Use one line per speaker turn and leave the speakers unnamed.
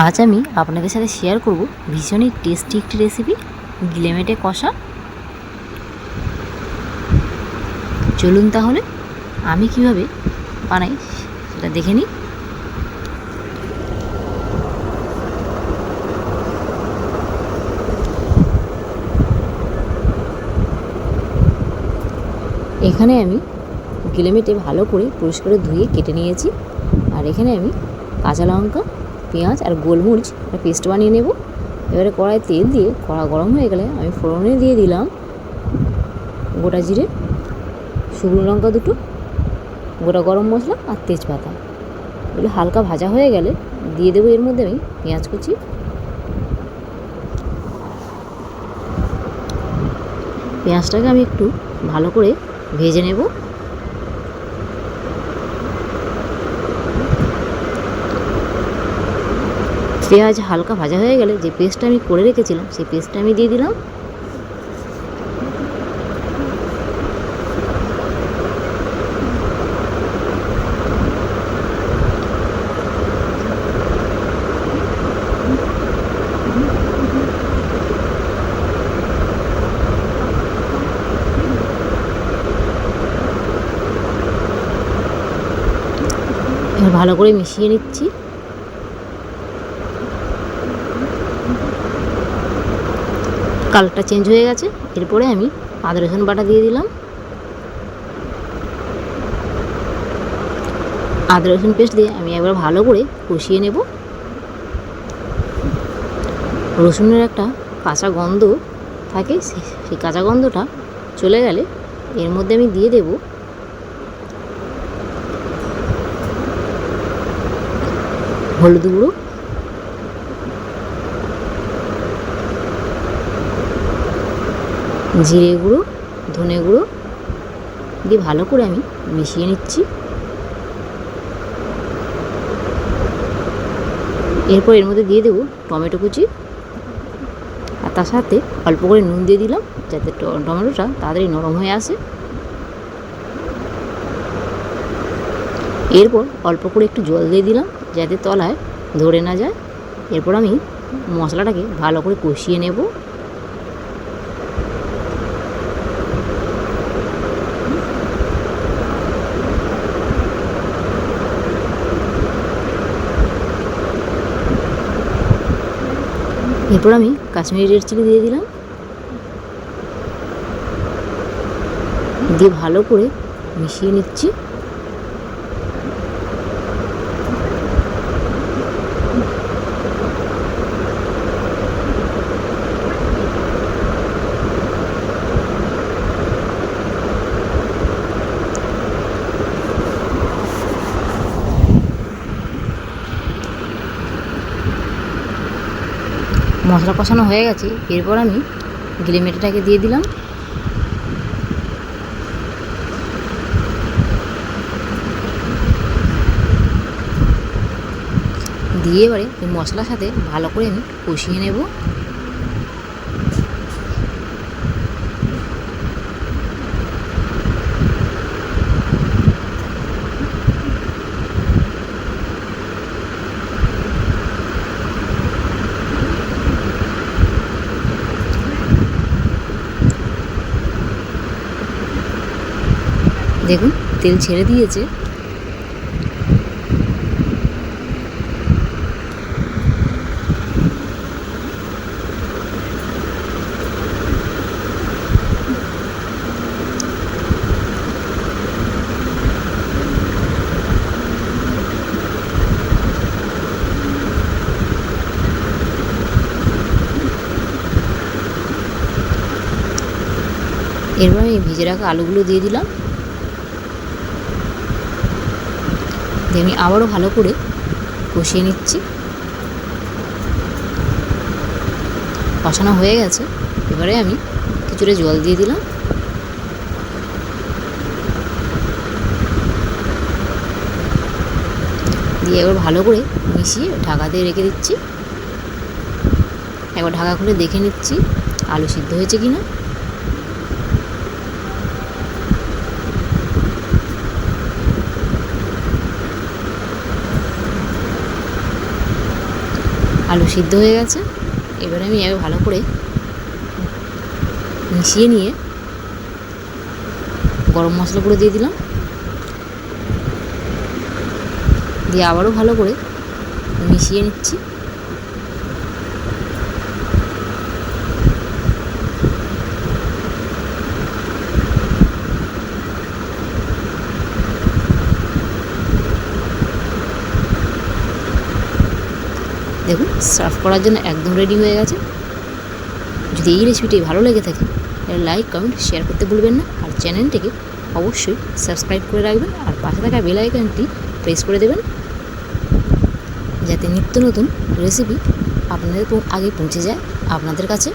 আজ আমি আপনাদের সাথে শেয়ার করব ভীষণই টেস্টি একটি রেসিপি, গিলেমেটে কষা। চলুন তাহলে আমি কিভাবে বানাই সেটা দেখে নিই। এখানে আমি গিলেমেটে ভালো করে পরিষ্কার ধুয়ে কেটে নিয়েছি। আর এখানে আমি কাঁচা লঙ্কা, পেঁয়াজ আর গোলমরিচ একটা পেস্ট বানিয়ে নেব। এবারে কড়াই তেল দিয়ে কড়া গরম হয়ে গেলে আমি ফোড়নে দিয়ে দিলাম গোটা জিরে, শুকনো লঙ্কা দুটো, গোটা গরম মশলা আর তেজপাতা। এগুলো হালকা ভাজা হয়ে গেলে দিয়ে দেবো এর মধ্যে আমি পেঁয়াজ কুচি। পেঁয়াজটাকে আমি একটু ভালো করে ভেজে নেব। পেঁয়াজ হালকা ভাজা হয়ে গেলে যে পেস্টটা আমি করে রেখেছিলাম সেই পেস্টটা আমি দিয়ে দিলাম। এবার ভালো করে মিশিয়ে নিচ্ছি। কালারটা চেঞ্জ হয়ে গেছে। এরপরে আমি আদা রসুন বাটা দিয়ে দিলাম। আদা রসুন পেস্ট দিয়ে আমি একবার ভালো করে কষিয়ে নেব। রসুনের একটা কাঁচা গন্ধ থাকে, সেই কাঁচা গন্ধটা চলে গেলে এর মধ্যে আমি দিয়ে দেব হলুদ গুঁড়ো, জিরে গুঁড়ো, ধনে গুঁড়ো দিয়ে ভালো করে আমি মিশিয়ে নিচ্ছি। এরপর এর মধ্যে দিয়ে দেবো টমেটো কুচি, আর তার সাথে অল্প করে নুন দিয়ে দিলাম যাতে টমেটোটা তাড়াতাড়ি নরম হয়ে আসে। এরপর অল্প করে একটু জল দিয়ে দিলাম যাতে তলায় ধরে না যায়। এরপর আমি মশলাটাকে ভালো করে কষিয়ে নেব। এরপর আমি কাশ্মীরি রেড চিলি দিয়ে দিলাম, দিয়ে ভালো করে মিশিয়ে নিচ্ছি। মশলা কষানো হয়ে গেছে। এরপর আমি গিলেমেটেটাকে দিয়ে দিলাম। দিয়ে এবারে ওই মশলার সাথে ভালো করে আমি কষিয়ে নেব। দেখুন তেল ছেড়ে দিয়েছে। এরপর আমি ভেজে রাখা আলুগুলো দিয়ে দিলাম। দিয়ে আমি আবারও ভালো করে কষিয়ে নিচ্ছি। কষানো হয়ে গেছে। এবারে আমি কিছুটা জল দিয়ে দিলাম। দিয়ে এবার ভালো করে মিশিয়ে ঢাকা দিয়ে রেখে দিচ্ছি। একবার ঢাকা খুলে দেখে নিচ্ছি আলু সিদ্ধ হয়েছে কি না। আলু সিদ্ধ হয়ে গেছে। এবারে আমি ভালো করে মিশিয়ে নিয়ে গরম মশলা গুঁড়ো দিয়ে দিলাম, দিয়ে আবারও ভালো করে মিশিয়ে নিচ্ছি। দেখুন সার্ভ করার জন্য একদম রেডি হয়ে গেছে। যদি এই রেসিপিটি ভালো লেগে থাকে তাহলে লাইক, কমেন্ট, শেয়ার করতে ভুলবেন না। আর চ্যানেলটিকে অবশ্যই সাবস্ক্রাইব করে রাখবেন আর পাশে থাকা বেল আইকনটি প্রেস করে দেবেন, যাতে নিত্য নতুন রেসিপি আপনাদের আগে পৌঁছে যায় আপনাদের কাছে।